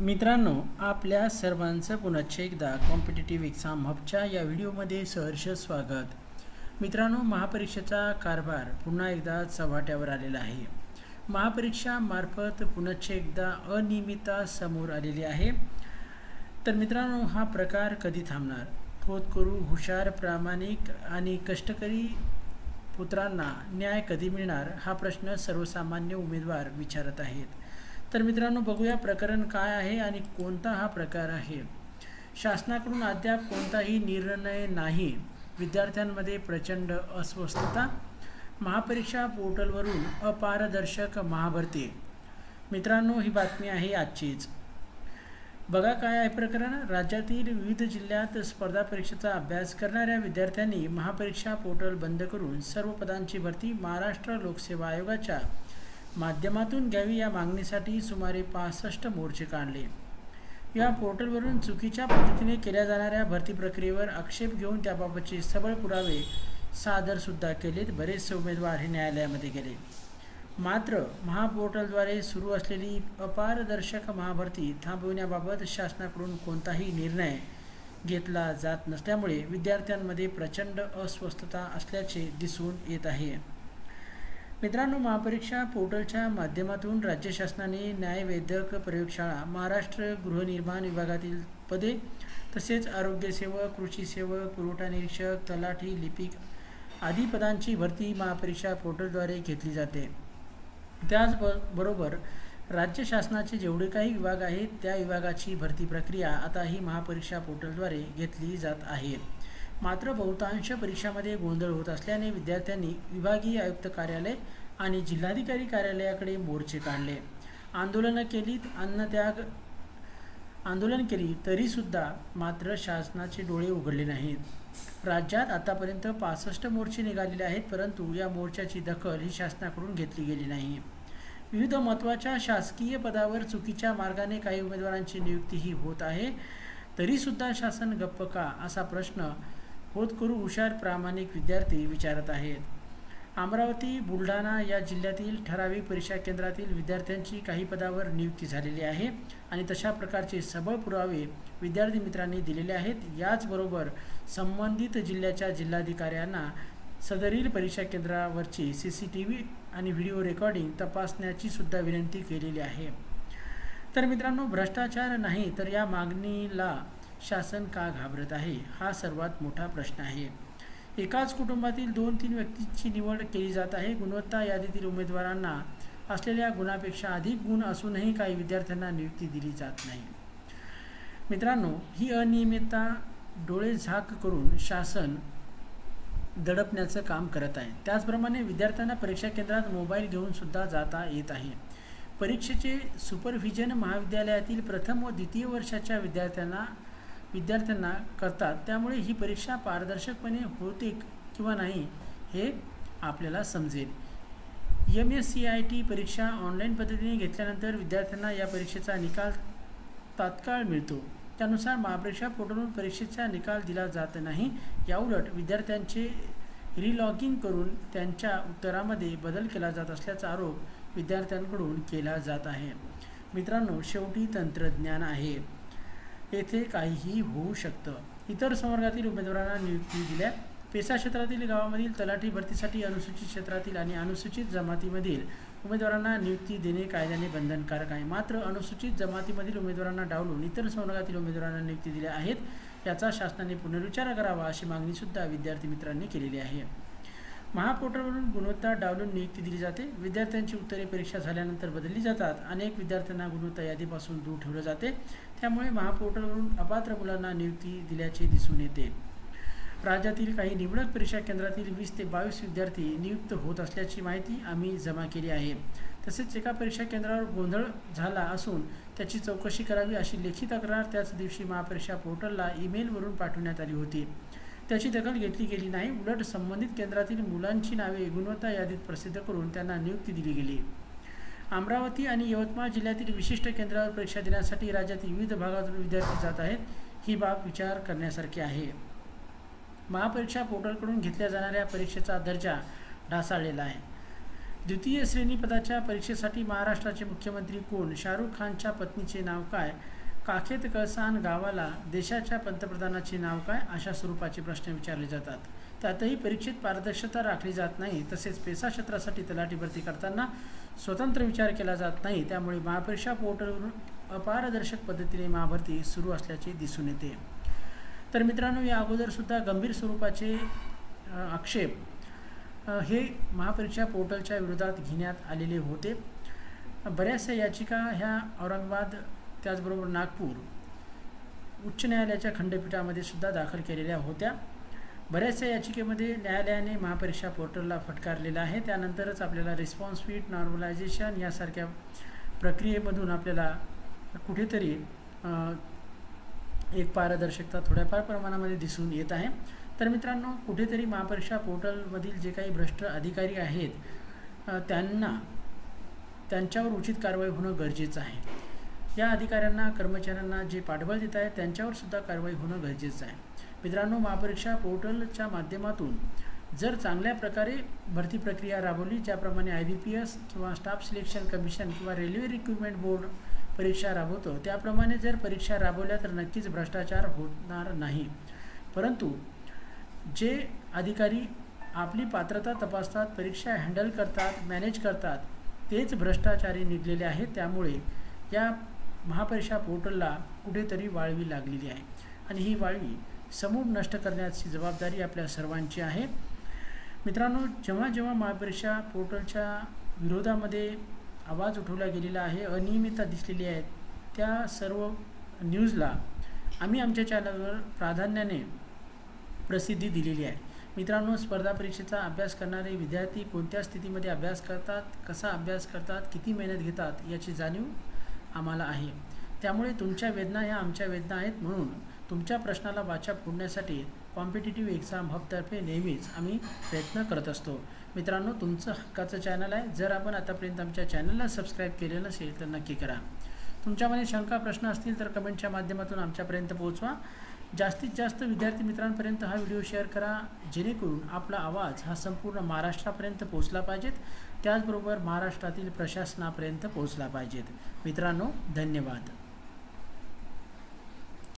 मित्रांनो, आपल्या सर्वांचं पुनश्च एकदा कॉम्पिटिटिव्ह एक्झाम हबच्या या व्हिडिओमध्ये सहर्ष स्वागत। मित्रांनो, महापरीक्षेचा कारभार पुन्हा एकदा चव्हाट्यावर आलेला आहे। महापरीक्षा मार्फत पुनश्च एकदा अनियमितता समोर आलेली आहे। तर मित्रांनो, हा प्रकार कधी थांबणार? होतकरू, हुशार, प्रामाणिक आणि कष्टकरी पुत्रांना न्याय कधी मिळणार, हा प्रश्न सर्वसामान्य उमेदवार विचारत आहेत। तर मित्रांनो, बघूया प्रकरण काय आहे आणि कोणता हा प्रकार आहे। शासनाकडून अद्याप कोणताही निर्णय नाही, विद्यार्थ्यांमध्ये प्रचंड अस्वस्थता, महापरीक्षा पोर्टलवरून अपारदर्शक महाभरती। मित्रांनो, ही बातमी आहे आजचीच। बघा काय आहे प्रकरण। राज्यातील विविध जिल्ह्यात स्पर्धा परीक्षेचा अभ्यास करणाऱ्या विद्यार्थ्यांनी महापरीक्षा पोर्टल बंद करून सर्व पदांची भरती महाराष्ट्र लोकसेवा आयोगाच्या माध्यमातून घ्यावी या मागणीसाठी सुमारे 65 मोर्चे काढले। या पोर्टलवरून चुकीच्या पद्धतीने केल्या जाणाऱ्या भरती प्रक्रियेवर आक्षेप घेऊन त्याबाबतचे सबळ पुरावे सादर सुद्धा केलेत। बरेचसे उमेदवार हे न्यायालयामध्ये गेले। मात्र महापोर्टलद्वारे सुरू असलेली अपारदर्शक महाभरती थांबवण्याबाबत शासनाकडून कोणताही निर्णय घेतला जात नसल्यामुळे विद्यार्थ्यांमध्ये प्रचंड अस्वस्थता असल्याचे दिसून येत आहे। मित्रांनो, महापरीक्षा पोर्टलच्या माध्यमातून राज्य शासनाने न्यायवैद्यक प्रयोगशाळा, महाराष्ट्र गृहनिर्माण विभागातील पदे, तसेच आरोग्यसेवक, कृषी सेवक, पुरवठा निरीक्षक, तलाठी, लिपिक आदी पदांची भरती महापरीक्षा पोर्टलद्वारे घेतली जाते। त्याचबरोबर राज्य शासनाचे जेवढे काही विभाग आहेत त्या विभागाची भरती प्रक्रिया आता ही महापरीक्षा पोर्टलद्वारे घेतली जात आहे। मात्र बहुतांश परीक्षांमध्ये गोंधळ होत असल्याने विद्यार्थ्यांनी विभागीय आयुक्त कार्यालय आणि जिल्हाधिकारी कार्यालयाकडे मोर्चे काढले, आंदोलन केली तरीसुद्धा मात्र शासनाचे डोळे उघडले नाहीत। राज्यात आतापर्यंत 65 मोर्चे निघालेले आहेत, परंतु या मोर्चाची दखल ही शासनाकडून घेतली गेली नाही। विविध महत्त्वाच्या शासकीय पदावर चुकीच्या मार्गाने काही उमेदवारांची नियुक्तीही होत आहे, तरीसुद्धा शासन गप्प का, असा प्रश्न होतकरू, हुशार, प्रामाणिक विद्यार्थी विचारत आहेत। अमरावती, बुलढाणा या जिल्ह्यातील ठराविक परीक्षा केंद्रातील विद्यार्थ्यांची काही पदावर नियुक्ती झालेली आहे आणि तशा प्रकारचे सबळ पुरावे विद्यार्थी मित्रांनी दिलेले आहेत। याचबरोबर संबंधित जिल्ह्याच्या जिल्हाधिकाऱ्यांना सदरील परीक्षा केंद्रावरची CCTV आणि व्हिडिओ रेकॉर्डिंग तपासण्याची सुद्धा विनंती केलेली आहे। तर मित्रांनो, भ्रष्टाचार नाही तर या मागणीला शासन का घाबरत आहे, हा सर्वात मोठा प्रश्न आहे। एकाच कुटुंबातील 2-3 व्यक्तींची निवड केली जात आहे। गुणवत्ता यादीतील उमेदवारांना असलेल्या गुणापेक्षा अधिक गुण असूनही काही विद्यार्थ्यांना नियुक्ती दिली जात नाही। मित्रांनो, ही अनियमितता डोळेझाक करून शासन दडपण्याचं काम करत आहे। त्याचप्रमाणे विद्यार्थ्यांना परीक्षा केंद्रात मोबाईल घेऊन सुद्धा जाता येत आहे। परीक्षेचे सुपरव्हिजन महाविद्यालयातील प्रथम व द्वितीय वर्षाच्या विद्यार्थ्यांना करतात, त्यामुळे ही परीक्षा पारदर्शकपणे होते किंवा नाही हे आपल्याला समजेल। MSCIT परीक्षा ऑनलाईन पद्धतीने घेतल्यानंतर विद्यार्थ्यांना या परीक्षेचा निकाल तात्काळ मिळतो। त्यानुसार महापरीक्षा पोर्टलवरून परीक्षेचा निकाल दिला जात नाही। याउलट विद्यार्थ्यांचे रिलॉगिंग करून त्यांच्या उत्तरामध्ये बदल केला जात असल्याचा आरोप विद्यार्थ्यांकडून केला जात आहे। मित्रांनो, शेवटी तंत्रज्ञान आहे, येथे काहीही होऊ शकतं। इतर संवर्गातील उमेदवारांना नियुक्ती दिल्या। पेसा क्षेत्रातील गावामधील तलाठी भरतीसाठी अनुसूचित क्षेत्रातील आणि अनुसूचित जमातीमधील उमेदवारांना नियुक्ती देणे कायद्याने बंधनकारक आहे। मात्र अनुसूचित जमातीमधील उमेदवारांना डावलून इतर संवर्गातील उमेदवारांना नियुक्ती दिल्या आहेत, याचा शासनाने पुनर्विचार करावा अशी मागणी सुद्धा विद्यार्थी मित्रांनी केलेली आहे। महापोर्टलवरून गुणवत्ता डावलून नियुक्ती दिली जाते। विद्यार्थ्यांची उत्तरे परीक्षा झाल्यानंतर बदलली जातात। अनेक विद्यार्थ्यांना गुणवत्ता यादीपासून दूर ठेवलं जाते, त्यामुळे महापोर्टलवरून अपात्र मुलांना नियुक्ती दिल्याचे दिसून येते। राज्यातील काही निवडक परीक्षा केंद्रातील 20 ते 22 विद्यार्थी नियुक्त होत असल्याची माहिती आम्ही जमा केली आहे। तसेच एका परीक्षा केंद्रावर गोंधळ झाला असून त्याची चौकशी करावी अशी लेखी तक्रार त्याच दिवशी महापरीक्षा पोर्टलला ईमेलवरून पाठवण्यात आली होती। त्याची दखल घेतली गेली नाही। उलट संबंधित केंद्रातील मुलांची नावे गुणवत्ता यादीत प्रसिद्ध करून त्यांना नियुक्ती दिली गेली। अमरावती आणि यवतमाळ जिल्ह्यातील विशिष्ट केंद्रावर परीक्षा देण्यासाठी राज्यातील विविध भागातून विद्यार्थी जात आहेत, ही बाब विचार करण्यासारखी आहे। महापरीक्षा पोर्टलकडून घेतल्या जाणाऱ्या परीक्षेचा दर्जा ढासळलेला आहे। द्वितीय श्रेणी पदाच्या परीक्षेसाठी महाराष्ट्राचे मुख्यमंत्री कोण? शाहरुख खानच्या पत्नीचे नाव काय? काखेत कळसाण गावाला देशाच्या पंतप्रधानाचे नाव काय? अशा स्वरूपाचे प्रश्न विचारले जातात. त्यातही परीक्षेत पारदर्शकता राखली जात नाही. तसेच पेसा क्षेत्रासाठी तलाठी भरती करताना स्वतंत्र विचार केला जात नाही. त्यामुळे महापरीक्षा पोर्टलवरून अपारदर्शक पद्धतीने महाभरती सुरू असल्याचे दिसून येते. तर मित्रांनो, या अगोदरसुद्धा गंभीर स्वरूपाचे आक्षेप हे महापरीक्षा पोर्टलच्या विरोधात घेण्यात आलेले होते. बऱ्याचशा याचिका ह्या औरंगाबाद त्याचबरोबर नागपूर उच्च न्यायालयाच्या खंडपीठामध्ये सुद्धा दाखल केलेल्या होत्या. बऱ्याचशा याचिकेमध्ये न्यायालयाने महापरीक्षा पोर्टलला फटकारलेलं आहे. त्यानंतरच आपल्याला रिस्पॉन्स फीट, नॉर्मलायझेशन यासारख्या प्रक्रियेमधून आपल्याला कुठेतरी एक पारदर्शकता थोड्याफार प्रमाणामध्ये दिसून येत आहे. तर मित्रांनो, कुठेतरी महापरीक्षा पोर्टलमधील जे काही भ्रष्ट अधिकारी आहेत त्यांच्यावर उचित कारवाई होणं गरजेचं आहे. या अधिकाऱ्यांना, कर्मचाऱ्यांना जे पाठबळ देत आहेत त्यांच्यावर सुद्धा कारवाई होणं गरजेचं आहे. मित्रांनो, महापरीक्षा पोर्टलच्या माध्यमातून जर चांगल्या प्रकारे भरती प्रक्रिया राबवली, ज्याप्रमाणे IBPS किंवा स्टाफ सिलेक्शन कमिशन किंवा रेल्वे रिक्रुटमेंट बोर्ड परीक्षा राबवतो, त्याप्रमाणे जर परीक्षा राबवल्या तर नक्कीच भ्रष्टाचार होणार नाही. परंतु जे अधिकारी आपली पात्रता तपासतात, परीक्षा हँडल करतात, मॅनेज करतात, तेच भ्रष्टाचारी निघलेले आहेत. त्यामुळे या महापरीक्षा पोर्टलला कुठेतरी वाळवी लागलेली आहे आणि ही वाळवी समूळ नष्ट करण्याची जबाबदारी आपल्या सर्वांची आहे. मित्रांनो, जेव्हा जेव्हा महापरीक्षा पोर्टलच्या विरोधामध्ये आवाज उठवला गेलेला आहे, अनियमितता दिसलेली आहे, त्या सर्व न्यूजला आम्ही आमच्या चॅनलवर प्राधान्याने प्रसिद्धी दिलेली आहे. मित्रांनो, स्पर्धा परीक्षेचा अभ्यास करणारे विद्यार्थी कोणत्या स्थितीमध्ये अभ्यास करतात, कसा अभ्यास करतात, किती मेहनत घेतात याची जाणीव आम्हाला आहे. त्यामुळे तुमच्या वेदना ह्या आमच्या वेदना आहेत. म्हणून तुमच्या प्रश्नाला वाचा फोडण्यासाठी कॉम्पिटिटिव्ह एक्झाम हबतर्फे नेहमीच आम्ही प्रयत्न करत असतो. मित्रांनो, तुमचं हक्काचं चॅनल आहे. जर आपण आतापर्यंत आमच्या चॅनलला सबस्क्राईब केले नसेल तर नक्की करा. तुमच्यामध्ये शंका, प्रश्न असतील तर कमेंटच्या माध्यमातून आमच्यापर्यंत पोहोचवा. जास्तीत जास्त विद्यार्थी मित्रांपर्यंत हा व्हिडिओ शेअर करा, जेणेकरून आपला आवाज हा संपूर्ण महाराष्ट्रापर्यंत पोहोचला पाहिजेत. त्याचबरोबर महाराष्ट्रातील प्रशासनापर्यंत पोहोचला पाहिजेत. मित्रांनो, धन्यवाद.